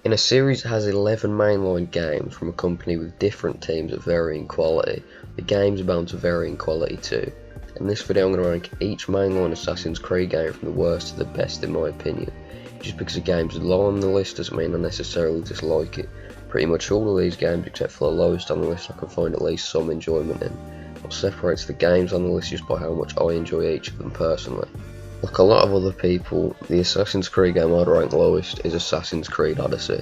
In a series that has 11 mainline games from a company with different teams of varying quality, the games are bound to vary in quality too. In this video I'm going to rank each mainline Assassin's Creed game from the worst to the best in my opinion. Just because a game's low on the list doesn't mean I necessarily dislike it. Pretty much all of these games except for the lowest on the list I can find at least some enjoyment in. What separates the games on the list just by how much I enjoy each of them personally. Like a lot of other people, the Assassin's Creed game I'd rank lowest is Assassin's Creed Odyssey.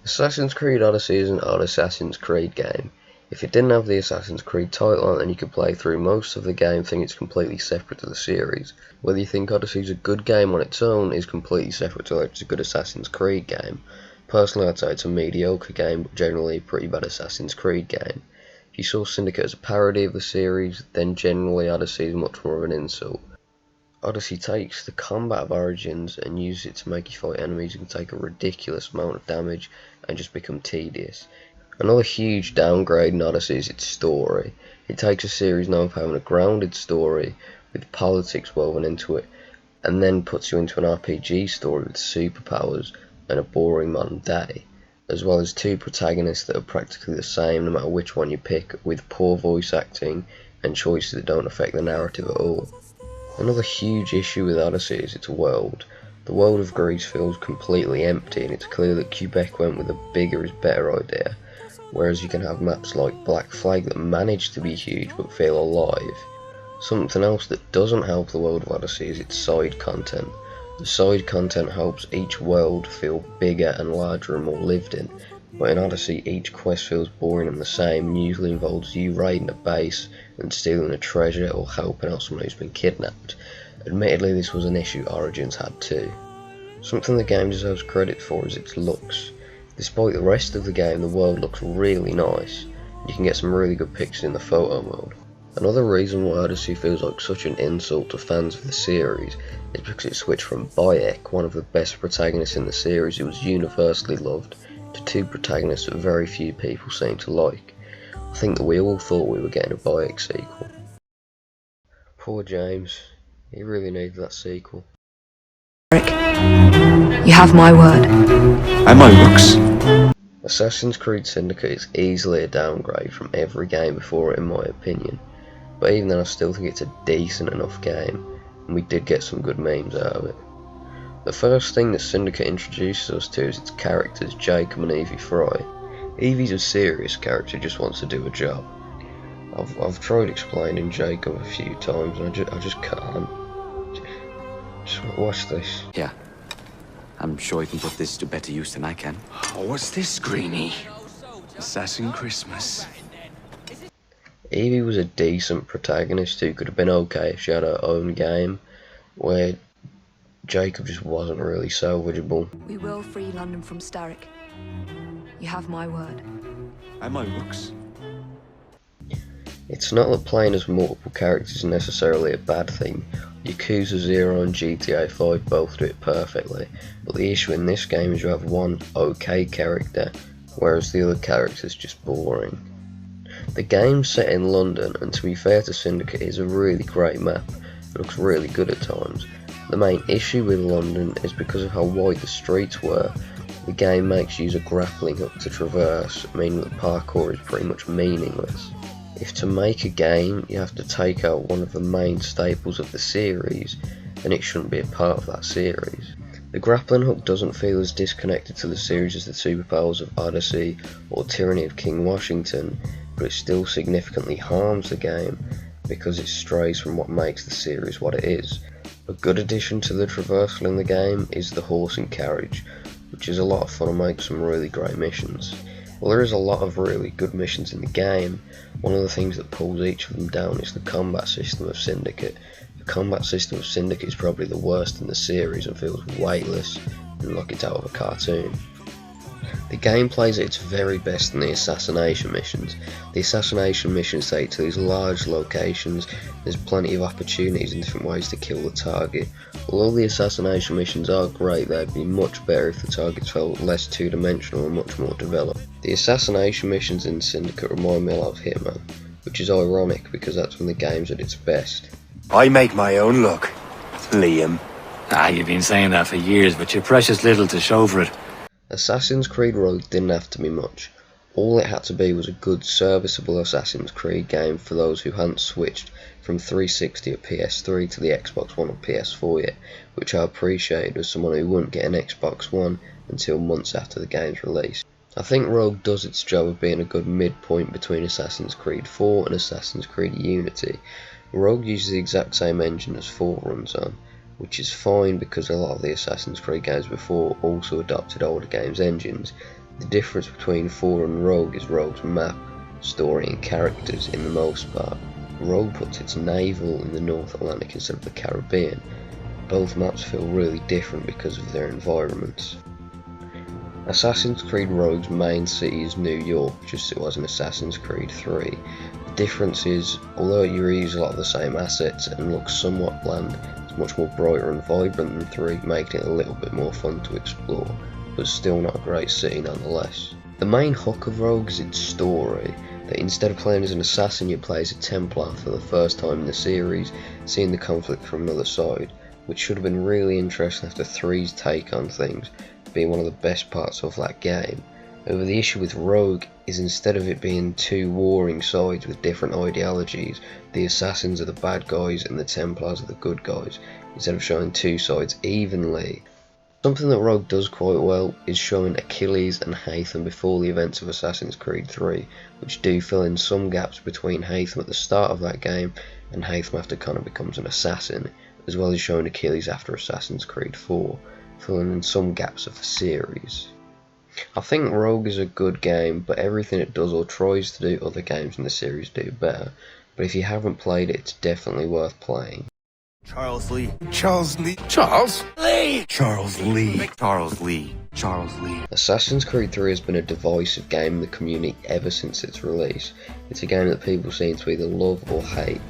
Assassin's Creed Odyssey is an odd Assassin's Creed game. If it didn't have the Assassin's Creed title on, then you could play through most of the game thinking it's completely separate to the series. Whether you think Odyssey is a good game on its own is completely separate to whether it's a good Assassin's Creed game. Personally, I'd say it's a mediocre game, but generally a pretty bad Assassin's Creed game. If you saw Syndicate as a parody of the series, then generally Odyssey is much more of an insult. Odyssey takes the combat of Origins and uses it to make you fight enemies who can take a ridiculous amount of damage and just become tedious. Another huge downgrade in Odyssey is its story. It takes a series known for having a grounded story with politics woven into it, and then puts you into an RPG story with superpowers and a boring modern day, as well as two protagonists that are practically the same no matter which one you pick, with poor voice acting and choices that don't affect the narrative at all. Another huge issue with Odyssey is its world. The world of Greece feels completely empty, and it's clear that Quebec went with a bigger is better idea. Whereas you can have maps like Black Flag that manage to be huge but feel alive. Something else that doesn't help the world of Odyssey is its side content. The side content helps each world feel bigger and larger and more lived in, but in Odyssey each quest feels boring and the same, and usually involves you raiding a base and stealing a treasure or helping out someone who's been kidnapped. Admittedly, this was an issue Origins had too. Something the game deserves credit for is its looks. Despite the rest of the game, the world looks really nice. You can get some really good pictures in the photo mode. Another reason why Odyssey feels like such an insult to fans of the series is because it switched from Bayek, one of the best protagonists in the series who was universally loved, to two protagonists that very few people seem to like. I think that we all thought we were getting a Bayek sequel. Poor James, he really needed that sequel. You have my word. And my looks. Assassin's Creed Syndicate is easily a downgrade from every game before it in my opinion, but even then I still think it's a decent enough game, and we did get some good memes out of it. The first thing that Syndicate introduces us to is its characters, Jacob and Evie Fry. Evie's a serious character who just wants to do a job. I've tried explaining Jacob a few times and I just can't. Just watch this. Yeah. I'm sure you can put this to better use than I can. Oh, what's this, Greenie? Assassin Christmas. Evie was a decent protagonist who could have been okay if she had her own game, where Jacob just wasn't really salvageable. We will free London from Starrick. You have my word. And my looks. It's not that playing as multiple characters is necessarily a bad thing. Yakuza 0 and GTA 5 both do it perfectly, but the issue in this game is you have one okay character, whereas the other character's just boring. The game's set in London, and to be fair to Syndicate, is a really great map. It looks really good at times. The main issue with London is because of how wide the streets were. The game makes you use a grappling hook to traverse, meaning that parkour is pretty much meaningless. If to make a game you have to take out one of the main staples of the series, then it shouldn't be a part of that series. The grappling hook doesn't feel as disconnected to the series as the superpowers of Odyssey or Tyranny of King Washington, but it still significantly harms the game because it strays from what makes the series what it is. A good addition to the traversal in the game is the horse and carriage, which is a lot of fun and makes some really great missions. While there is a lot of really good missions in the game, one of the things that pulls each of them down is the combat system of Syndicate. The combat system of Syndicate is probably the worst in the series and feels weightless and like it's out of a cartoon. The game plays at its very best in the assassination missions. The assassination missions take to these large locations, there's plenty of opportunities and different ways to kill the target. Although the assassination missions are great, they'd be much better if the targets felt less two-dimensional and much more developed. The assassination missions in Syndicate remind me a lot of Hitman, which is ironic because that's when the game's at its best. I make my own luck, Liam. You've been saying that for years, but you're precious little to show for it. Assassin's Creed Rogue didn't have to be much. All it had to be was a good, serviceable Assassin's Creed game for those who hadn't switched from 360 or PS3 to the Xbox One or PS4 yet, which I appreciated as someone who wouldn't get an Xbox One until months after the game's release. I think Rogue does its job of being a good midpoint between Assassin's Creed 4 and Assassin's Creed Unity. Rogue uses the exact same engine as 4 runs on, which is fine because a lot of the Assassin's Creed games before also adopted older games' engines. The difference between 4 and Rogue is Rogue's map, story and characters in the most part. Rogue puts its naval in the North Atlantic instead of the Caribbean. Both maps feel really different because of their environments. Assassin's Creed Rogue's main city is New York, just as it was in Assassin's Creed 3. The difference is, although you reuse a lot of the same assets and looks somewhat bland, much more brighter and vibrant than 3, making it a little bit more fun to explore, but still not a great city nonetheless. The main hook of Rogue is its story, that instead of playing as an assassin you play as a Templar for the first time in the series, seeing the conflict from another side, which should have been really interesting after 3's take on things, being one of the best parts of that game. However, the issue with Rogue is instead of it being two warring sides with different ideologies, the assassins are the bad guys and the Templars are the good guys, instead of showing two sides evenly. Something that Rogue does quite well is showing Achilles and Haytham before the events of Assassin's Creed 3, which do fill in some gaps between Haytham at the start of that game and Haytham after Connor becomes an assassin, as well as showing Achilles after Assassin's Creed 4, filling in some gaps of the series. I think Rogue is a good game, but everything it does or tries to do other games in the series do better. But if you haven't played it, it's definitely worth playing. Charles Lee. Charles Lee. Charles? Lee. Charles Lee. Charles Lee. Charles Lee. Assassin's Creed 3 has been a divisive game in the community ever since its release. It's a game that people seem to either love or hate.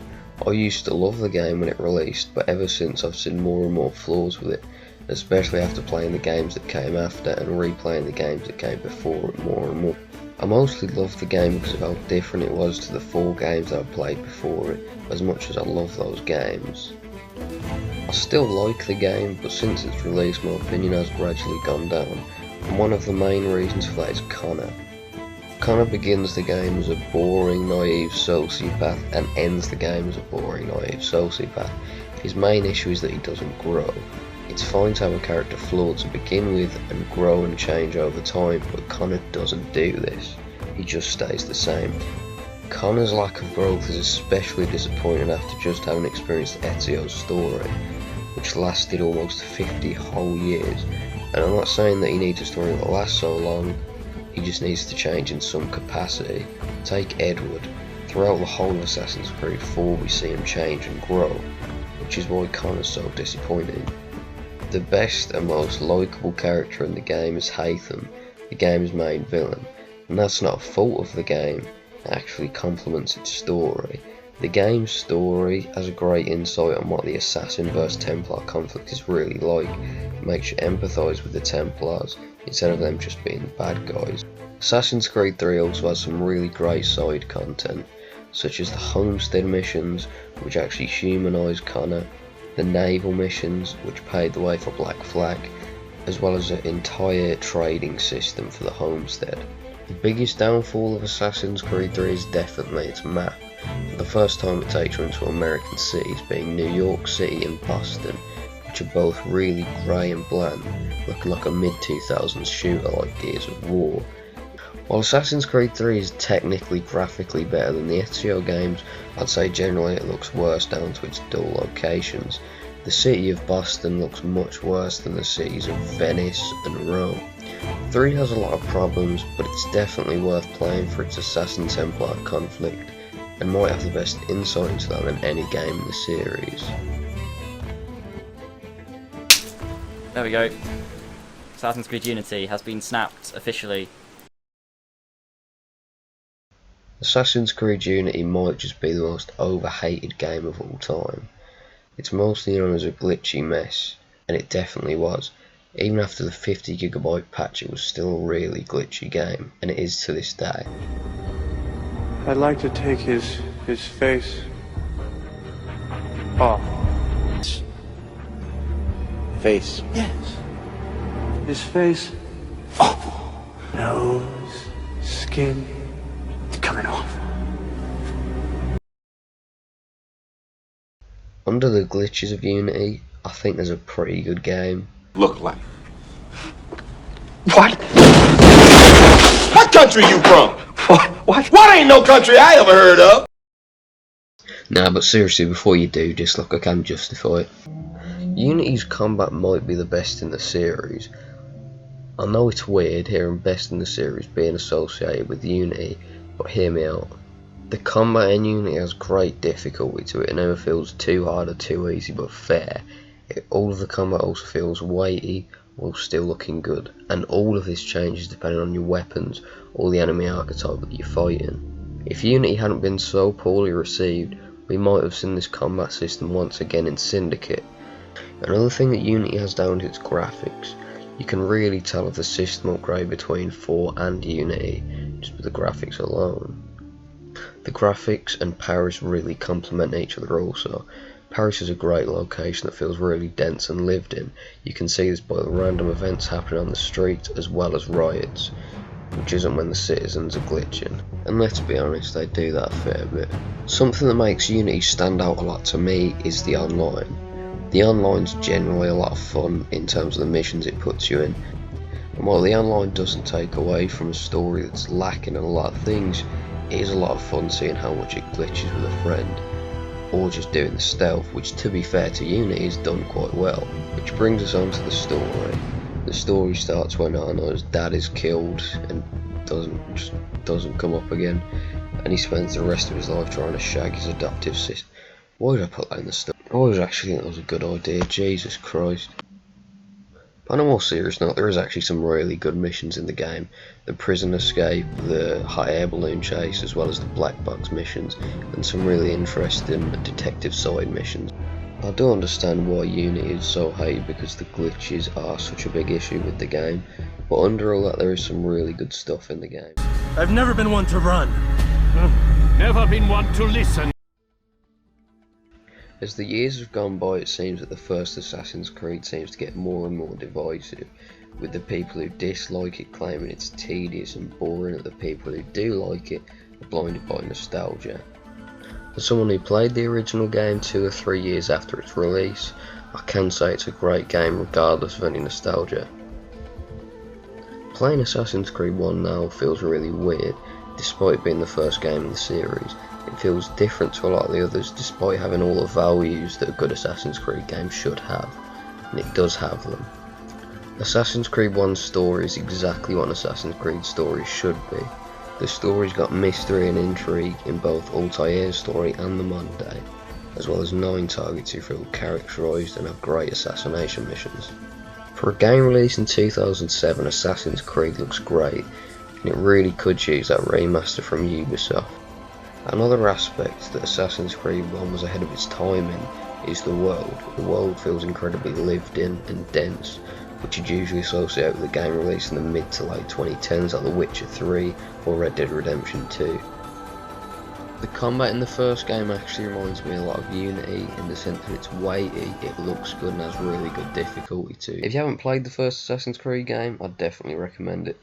I used to love the game when it released, but ever since I've seen more and more flaws with it, especially after playing the games that came after and replaying the games that came before it more and more. I mostly loved the game because of how different it was to the 4 games that I played before it, as much as I love those games. I still like the game, but since its release my opinion has gradually gone down, and one of the main reasons for that is Connor. Connor begins the game as a boring, naive sociopath and ends the game as a boring, naive sociopath. His main issue is that he doesn't grow. It's fine to have a character flawed to begin with and grow and change over time, but Connor doesn't do this. He just stays the same. Connor's lack of growth is especially disappointing after just having experienced Ezio's story, which lasted almost 50 whole years. And I'm not saying that he needs a story that lasts so long, he just needs to change in some capacity. Take Edward. Throughout the whole of Assassin's Creed 4 we see him change and grow, which is why Connor's so disappointing. The best and most likeable character in the game is Haytham, the game's main villain, and that's not a fault of the game, it actually complements its story. The game's story has a great insight on what the Assassin vs Templar conflict is really like. It makes you empathise with the Templars, instead of them just being the bad guys. Assassin's Creed 3 also has some really great side content, such as the Homestead missions, which actually humanise Connor, the naval missions, which paved the way for Black Flag, as well as an entire trading system for the Homestead. The biggest downfall of Assassin's Creed 3 is definitely its map. For the first time it takes you into American cities, being New York City and Boston, which are both really grey and bland, looking like a mid-2000s shooter like Gears of War. While Assassin's Creed 3 is technically graphically better than the Ezio games, I'd say generally it looks worse down to its dull locations. The city of Boston looks much worse than the cities of Venice and Rome. 3 has a lot of problems, but it's definitely worth playing for its Assassin-Templar conflict, and might have the best insight into that than any game in the series. There we go. Assassin's Creed Unity has been snapped officially. Assassin's Creed Unity might just be the most overhated game of all time. It's mostly known as a glitchy mess, and it definitely was. Even after the 50GB patch, it was still a really glitchy game, and it is to this day. I'd like to take his face off. Face. Yes. His face. Oh. Nose. Skin. It's coming off. Under the glitches of Unity, I think there's a pretty good game. Look like. What? What country you from? What ain't no country I ever heard of? Nah, but seriously, before you do, just look, I can justify it. Unity's combat might be the best in the series. I know it's weird hearing best in the series being associated with Unity, but hear me out. The combat in Unity has great difficulty to it. It never feels too hard or too easy, but fair. All of the combat also feels weighty while still looking good, and all of this changes depending on your weapons or the enemy archetype that you're fighting. If Unity hadn't been so poorly received, we might have seen this combat system once again in Syndicate. Another thing that Unity has down to its graphics. You can really tell if the system upgrade between 4 and Unity just with the graphics alone. The graphics and Paris really complement each other also. Paris is a great location that feels really dense and lived in. You can see this by the random events happening on the street as well as riots, which isn't when the citizens are glitching. And let's be honest, they do that a fair bit. Something that makes Unity stand out a lot to me is the online. The online's generally a lot of fun in terms of the missions it puts you in. And while the online doesn't take away from a story that's lacking in a lot of things, it is a lot of fun seeing how much it glitches with a friend, or just doing the stealth, which to be fair to Unity is done quite well. Which brings us on to the story. The story starts when Arno's dad is killed and doesn't come up again, and he spends the rest of his life trying to shag his adoptive sister. Why did I put that in the story? I always actually think that was a good idea, Jesus Christ. On a more serious note, there is actually some really good missions in the game. The prison escape, the hot air balloon chase, as well as the black box missions, and some really interesting detective side missions. I do understand why Unity is so hated because the glitches are such a big issue with the game, but under all that there is some really good stuff in the game. I've never been one to run. Never been one to listen. As the years have gone by, it seems that the first Assassin's Creed seems to get more and more divisive, with the people who dislike it claiming it's tedious and boring, and the people who do like it are blinded by nostalgia. As someone who played the original game 2 or 3 years after its release, I can say it's a great game regardless of any nostalgia. Playing Assassin's Creed 1 now feels really weird, despite being the first game in the series. It feels different to a lot of the others despite having all the values that a good Assassin's Creed game should have, and it does have them. Assassin's Creed 1's story is exactly what an Assassin's Creed story should be. The story's got mystery and intrigue in both Altair's story and the modern day, as well as 9 targets who feel characterised and have great assassination missions. For a game released in 2007, Assassin's Creed looks great, and it really could use that remaster from Ubisoft. Another aspect that Assassin's Creed 1 was ahead of its time in is the world. The world feels incredibly lived in and dense, which you'd usually associate with a game released in the mid to late 2010s like The Witcher 3 or Red Dead Redemption 2. The combat in the first game actually reminds me a lot of Unity in the sense that it's weighty, it looks good and has really good difficulty too. If you haven't played the first Assassin's Creed game, I'd definitely recommend it.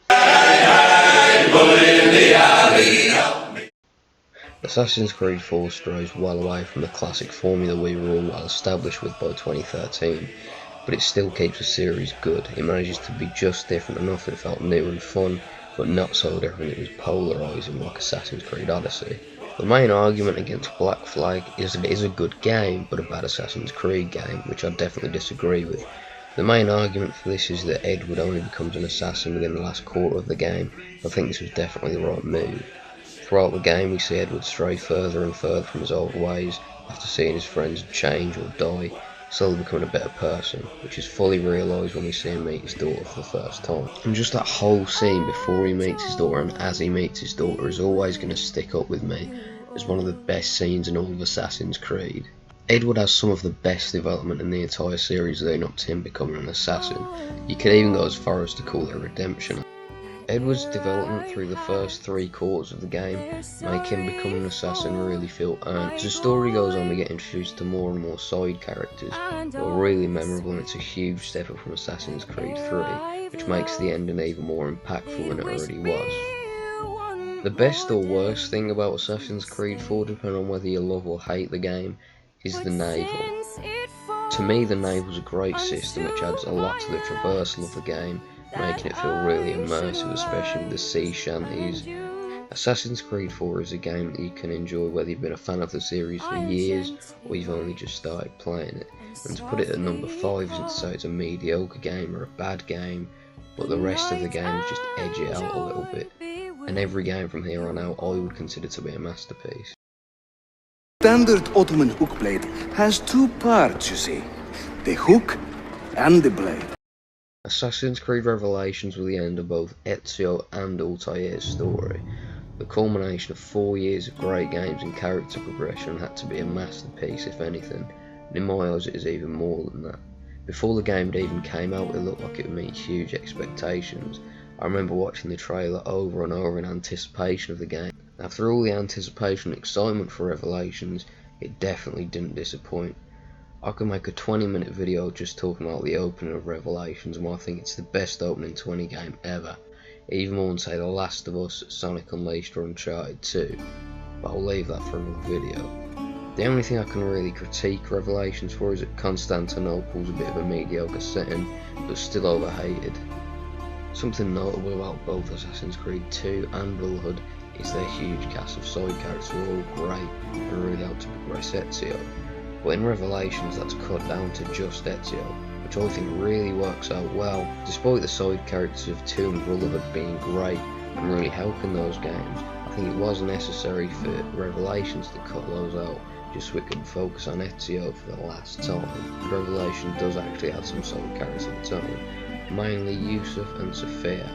Assassin's Creed 4 strays well away from the classic formula we were all well established with by 2013, but it still keeps the series good. It manages to be just different enough that it felt new and fun, but not so different it was polarising like Assassin's Creed Odyssey. The main argument against Black Flag is that it is a good game, but a bad Assassin's Creed game, which I definitely disagree with. The main argument for this is that Edward only becomes an assassin within the last quarter of the game. I think this was definitely the right move. Throughout the game we see Edward stray further and further from his old ways after seeing his friends change or die. slowly becoming a better person, which is fully realised when we see him meet his daughter for the first time. And just that whole scene before he meets his daughter and as he meets his daughter is always going to stick up with me as one of the best scenes in all of Assassin's Creed. Edward has some of the best development in the entire series leading up to him becoming an assassin. You could even go as far as to call it a redemption. Edward's development through the first 3 quarters of the game make him becoming an assassin really feel earned. As the story goes on, we get introduced to more and more side characters who are really memorable, and it's a huge step up from Assassin's Creed 3, which makes the ending even more impactful than it already was. The best or worst thing about Assassin's Creed 4, depending on whether you love or hate the game, is the naval. To me, the naval is a great system which adds a lot to the traversal of the game, making it feel really immersive, especially with the sea shanties. Assassin's Creed 4 is a game that you can enjoy whether you've been a fan of the series for years or you've only just started playing it. And to put it at number 5 isn't to say it's a mediocre game or a bad game, but the rest of the games just edge it out a little bit. And every game from here on out I would consider to be a masterpiece. Standard Ottoman hook blade has 2 parts, you see. The hook and the blade. Assassin's Creed Revelations were the end of both Ezio and Altair's story. The culmination of 4 years of great games and character progression had to be a masterpiece if anything, and in my eyes it is even more than that. Before the game had even came out, it looked like it would meet huge expectations. I remember watching the trailer over and over in anticipation of the game. After all the anticipation and excitement for Revelations, it definitely didn't disappoint. I could make a 20-minute video just talking about the opening of Revelations and why I think it's the best opening to any game ever. Even more than say The Last of Us, Sonic Unleashed or Uncharted 2, but I'll leave that for another video. The only thing I can really critique Revelations for is that Constantinople's a bit of a mediocre setting, but still overhated. Something notable about both Assassin's Creed 2 and Brotherhood is their huge cast of side characters who are all great and really help to progress Ezio. But in Revelations that's cut down to just Ezio, which I think really works out well. Despite the side characters of 2 and Brotherhood being great and really helping those games, I think it was necessary for Revelations to cut those out just so we could focus on Ezio for the last time. Revelation does actually add some side characters of its own, mainly Yusuf and Sophia,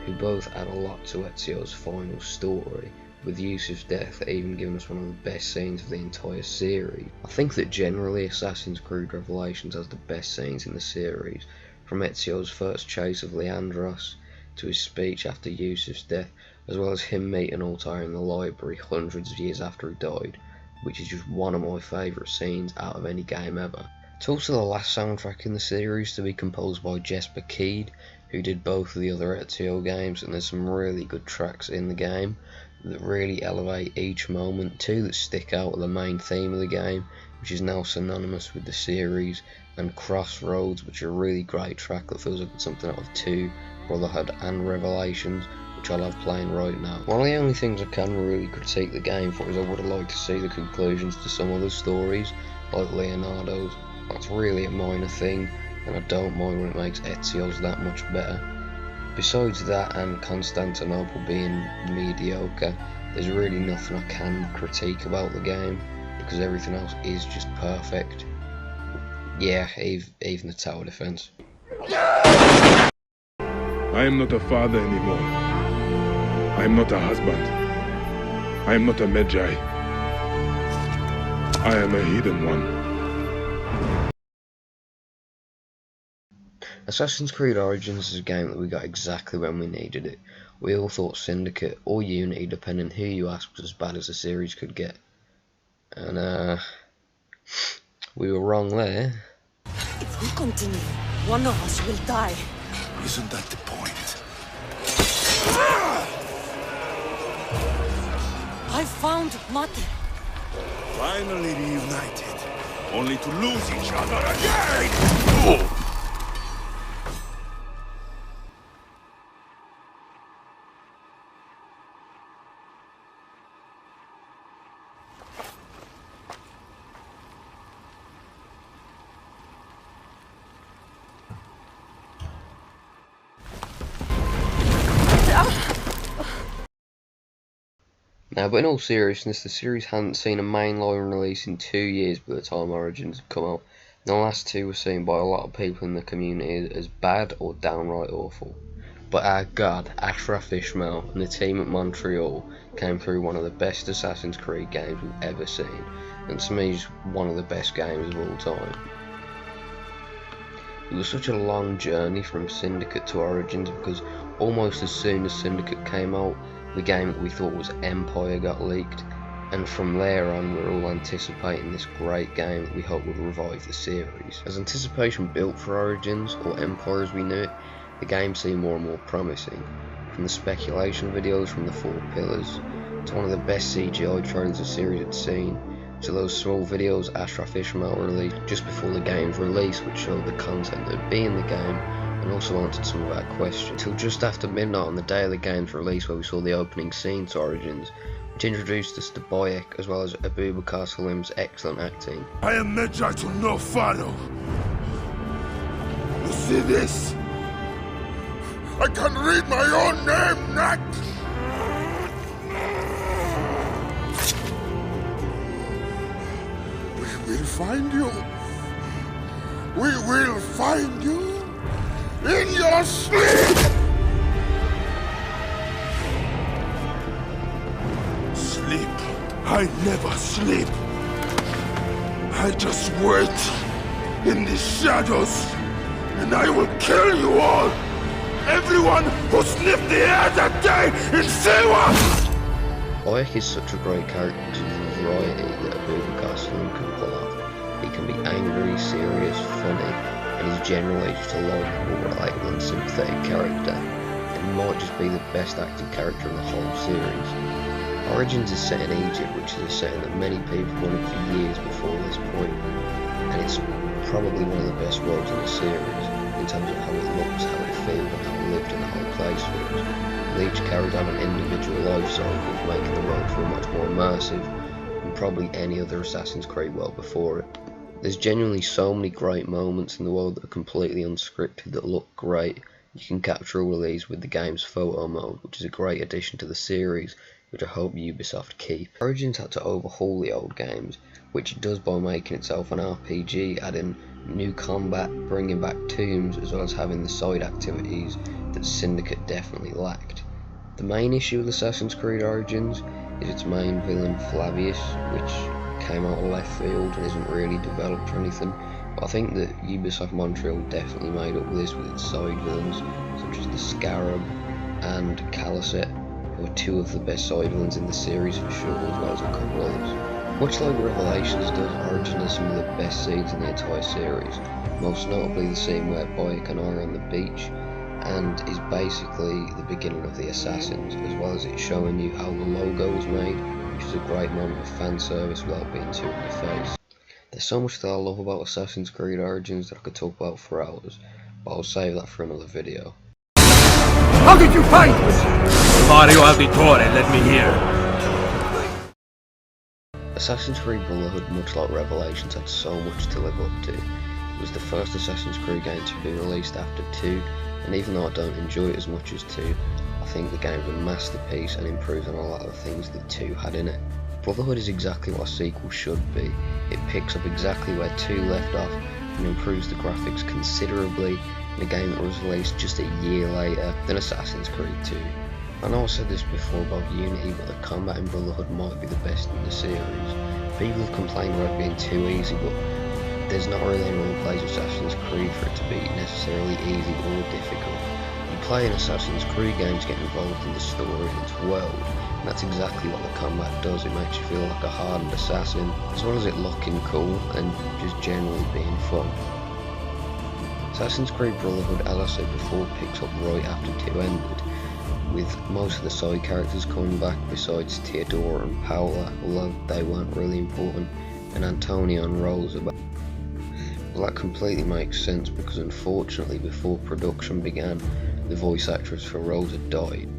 who both add a lot to Ezio's final story, with Yusuf's death even giving us one of the best scenes of the entire series. I think that generally Assassin's Creed Revelations has the best scenes in the series, from Ezio's first chase of Leandros to his speech after Yusuf's death, as well as him meeting Altair in the library hundreds of years after he died, which is just one of my favourite scenes out of any game ever. It's also the last soundtrack in the series to be composed by Jesper Kyd, who did both of the other Ezio games, and there's some really good tracks in the game that really elevate each moment. 2 that stick out are the main theme of the game, which is now synonymous with the series, and Crossroads, which are a really great track that feels like it's something out of 2, Brotherhood and Revelations, which I love playing right now. One of the only things I can really critique the game for is I would have liked to see the conclusions to some other stories, like Leonardo's. That's really a minor thing, and I don't mind when it makes Ezio's that much better. Besides that and Constantinople being mediocre, there's really nothing I can critique about the game, because everything else is just perfect. Yeah, even the tower defense. I am not a father anymore. I am not a husband. I am not a Magi. I am a hidden one. Assassin's Creed Origins is a game that we got exactly when we needed it. We all thought Syndicate or Unity, depending who you asked, was as bad as the series could get. And we were wrong there. If we continue, one of us will die. Isn't that the point? I found Mate. Finally reunited, only to lose each other again! Now, but in all seriousness, the series hadn't seen a mainline release in 2 years by the time Origins had come out, The last two were seen by a lot of people in the community as bad or downright awful. But our god, Ashraf Ishmael and the team at Montreal came through one of the best Assassin's Creed games we've ever seen, and to me is one of the best games of all time. It was such a long journey from Syndicate to Origins because almost as soon as Syndicate came out, the game that we thought was Empire got leaked, and from there on we're all anticipating this great game that we hope would revive the series. As anticipation built for Origins, or Empire as we knew it, the game seemed more and more promising. From the speculation videos from the 4 Pillars, to one of the best CGI trailers the series had seen, to those small videos Ashraf Ishmael released just before the game's release which showed the content that would be in the game and also answered some of our questions, till just after midnight on the day of the game's release where we saw the opening scene to Origins, which introduced us to Bayek as well as Abubakar Salim's excellent acting. I am Medjay to no follow. You see this? I can read my own name, Nat! We will find you. We will find you in your sleep! Sleep. I never sleep. I just wait in the shadows, and I will kill you all! Everyone who sniffed the air that day in Siwa! Bayek is such a great character because of the variety that Abubakar Salim can pull off. He can be angry, serious, funny, and he's generally just a likeable, relatable and sympathetic character, and he might just be the best acted character in the whole series. Origins is set in Egypt, which is a setting that many people wanted for years before this point, and it's probably one of the best worlds in the series, in terms of how it looks, how it feels, and how lived in the whole place feels. And each carried on an individual life cycle, making the world feel much more immersive than probably any other Assassin's Creed world before it. There's genuinely so many great moments in the world that are completely unscripted that look great. You can capture all of these with the game's photo mode, which is a great addition to the series, which I hope Ubisoft keep. Origins had to overhaul the old games, which it does by making itself an RPG, adding new combat, bringing back tombs, as well as having the side activities that Syndicate definitely lacked. The main issue with Assassin's Creed Origins is its main villain Flavius, which came out of left field and isn't really developed or anything, but I think that Ubisoft Montreal definitely made up this with its side villains, such as the Scarab and Caliset, who are 2 of the best side villains in the series for sure, as well as a couple others. Much like Revelations does, Origin has some of the best scenes in the entire series, most notably the scene where Bayek and I are on the beach, and is basically the beginning of the Assassins, as well as it showing you how the logo was made, which is a great moment of fan service without being too in your face. There's so much that I love about Assassin's Creed Origins that I could talk about for hours, but I'll save that for another video. How did you find us? Mario Auditore, let me hear. Assassin's Creed Brotherhood, much like Revelations, had so much to live up to. It was the first Assassin's Creed game to be released after 2, and even though I don't enjoy it as much as 2, I think the game's a masterpiece and improves on a lot of the things that 2 had in it. Brotherhood is exactly what a sequel should be. It picks up exactly where 2 left off and improves the graphics considerably in a game that was released just a year later than Assassin's Creed 2. I know I said this before about Unity, but the combat in Brotherhood might be the best in the series. People have complained about it being too easy, but there's not really anyone who plays Assassin's Creed for it to be necessarily easy or difficult. You play an Assassin's Creed game to get involved in the story and its world, and that's exactly what the combat does. It makes you feel like a hardened assassin, as well as it looking cool and just generally being fun. Assassin's Creed Brotherhood, as I said before, picks up right after 2 ended, with most of the side characters coming back besides Theodora and Paola, although they weren't really important, and Antonio and Rosa. Well, that completely makes sense because unfortunately before production began, the voice actress for Rosa died.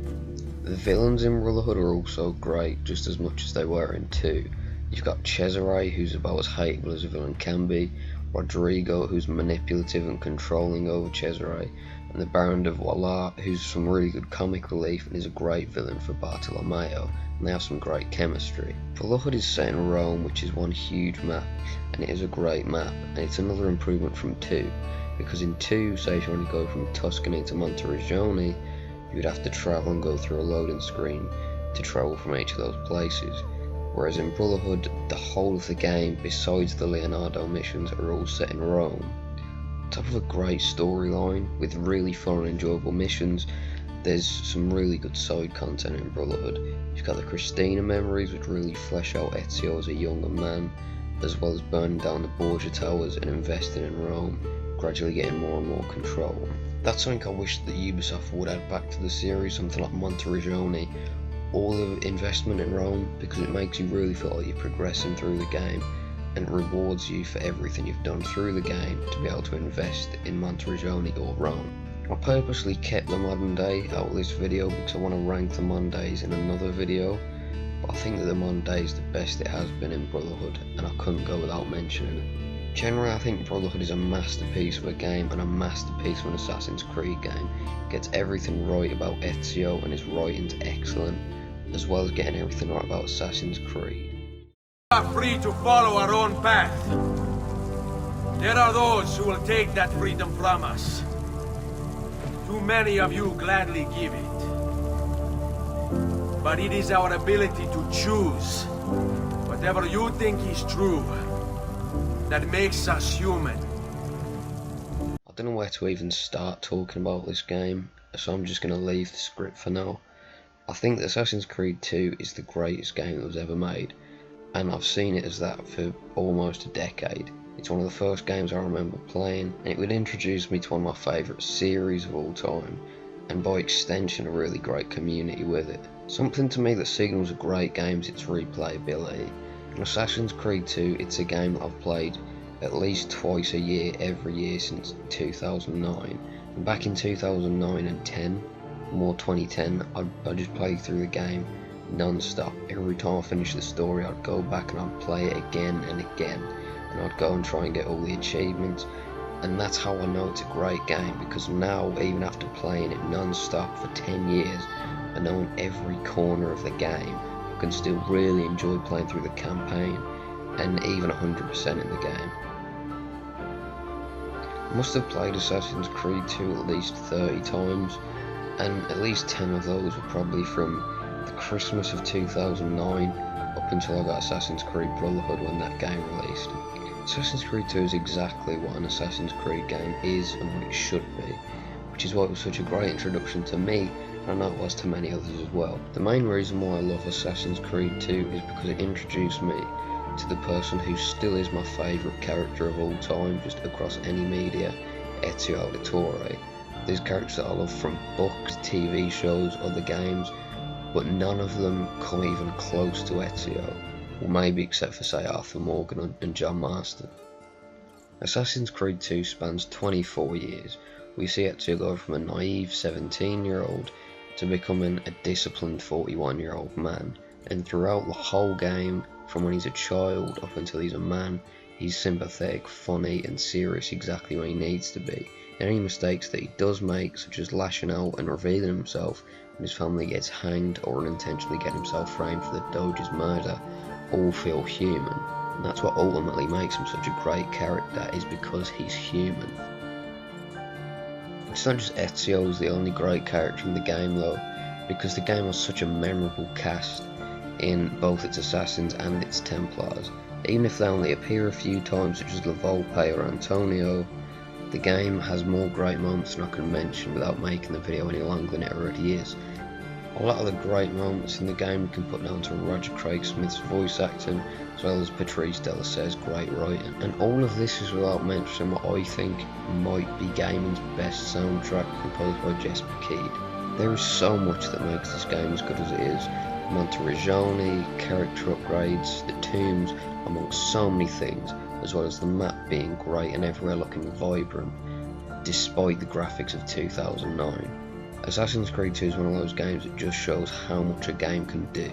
The villains in Brotherhood are also great, just as much as they were in 2. You've got Cesare, who's about as hateable as a villain can be, Rodrigo, who's manipulative and controlling over Cesare, and the Baron de Voila, who's some really good comic relief and is a great villain for Bartolomeo, and they have some great chemistry. Brotherhood is set in Rome, which is one huge map, and it is a great map, and it's another improvement from 2, because in 2, say if you want to go from Tuscany to Monteriggioni, you would have to travel and go through a loading screen to travel from each of those places, whereas in Brotherhood, the whole of the game, besides the Leonardo missions, are all set in Rome. On top of a great storyline with really fun and enjoyable missions, there's some really good side content in Brotherhood. You've got the Christina memories, which really flesh out Ezio as a younger man, as well as burning down the Borgia Towers and investing in Rome, gradually getting more and more control. That's something I wish that Ubisoft would add back to the series, something like Monteriggioni, all the investment in Rome, because it makes you really feel like you're progressing through the game, and it rewards you for everything you've done through the game to be able to invest in Monteriggioni or Rome. I purposely kept the modern day out of this video because I want to rank the modern days in another video, but I think that the modern day is the best it has been in Brotherhood, and I couldn't go without mentioning it. Generally, I think Brotherhood is a masterpiece of a game and a masterpiece of an Assassin's Creed game. It gets everything right about Ezio and his writing's excellent, as well as getting everything right about Assassin's Creed. We are free to follow our own path. There are those who will take that freedom from us. Too many of you gladly give it. But it is our ability to choose whatever you think is true that makes us human. I don't know where to even start talking about this game, so I'm just going to leave the script for now. I think that Assassin's Creed 2 is the greatest game that was ever made, and I've seen it as that for almost a decade. It's one of the first games I remember playing, and it would introduce me to one of my favourite series of all time, and by extension a really great community with it. Something to me that signals a great game is its replayability. In Assassin's Creed 2, it's a game that I've played at least twice a year, every year since 2009. And back in 2009 and 10, more 2010, I'd just play through the game non-stop. Every time I finished the story, I'd go back and I'd play it again and again, and I'd go and try and get all the achievements. And that's how I know it's a great game, because now, even after playing it non-stop for 10 years and knowing every corner of the game, I can still really enjoy playing through the campaign and even 100% in the game. I must have played Assassin's Creed 2 at least 30 times, and at least 10 of those were probably from the Christmas of 2009 up until I got Assassin's Creed Brotherhood when that game released. Assassin's Creed 2 is exactly what an Assassin's Creed game is and what it should be, which is why it was such a great introduction to me, and I know it was to many others as well. The main reason why I love Assassin's Creed 2 is because it introduced me to the person who still is my favourite character of all time, just across any media, Ezio Auditore. These characters that I love from books, TV shows, other games, but none of them come even close to Ezio, or maybe except for say Arthur Morgan and John Marston. Assassin's Creed 2 spans 24 years. We see Ezio go from a naive 17-year-old to becoming a disciplined 41-year-old man, and throughout the whole game, from when he's a child up until he's a man, he's sympathetic, funny and serious exactly when he needs to be. Any mistakes that he does make, such as lashing out and revealing himself when his family gets hanged or unintentionally get himself framed for the Doge's murder, all feel human. And that's what ultimately makes him such a great character, is because he's human. It's not just Ezio who's the only great character in the game though, because the game has such a memorable cast in both its assassins and its Templars. Even if they only appear a few times, such as La Volpe or Antonio, the game has more great moments than I can mention without making the video any longer than it already is. A lot of the great moments in the game we can put down to Roger Craig Smith's voice acting, as well as Patrice Delasse's great writing. And all of this is without mentioning what I think might be gaming's best soundtrack, composed by Jess McKeed. There is so much that makes this game as good as it is. Monteriggioni, character upgrades, the tombs, amongst so many things, as well as the map being great and everywhere looking vibrant, despite the graphics of 2009. Assassin's Creed 2 is one of those games that just shows how much a game can do,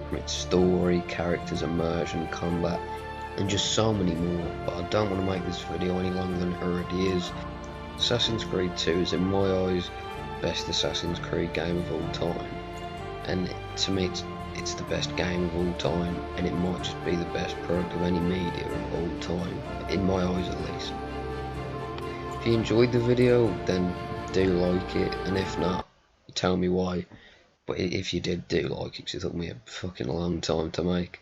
from its story, characters, immersion, combat, and just so many more. But I don't want to make this video any longer than it already is. Assassin's Creed 2 is in my eyes best Assassin's Creed game of all time, and to me it's the best game of all time, and it might just be the best product of any media of all time, in my eyes at least. If you enjoyed the video, then do like it, and if not, tell me why. But if you did, do like it, because it took me a fucking long time to make.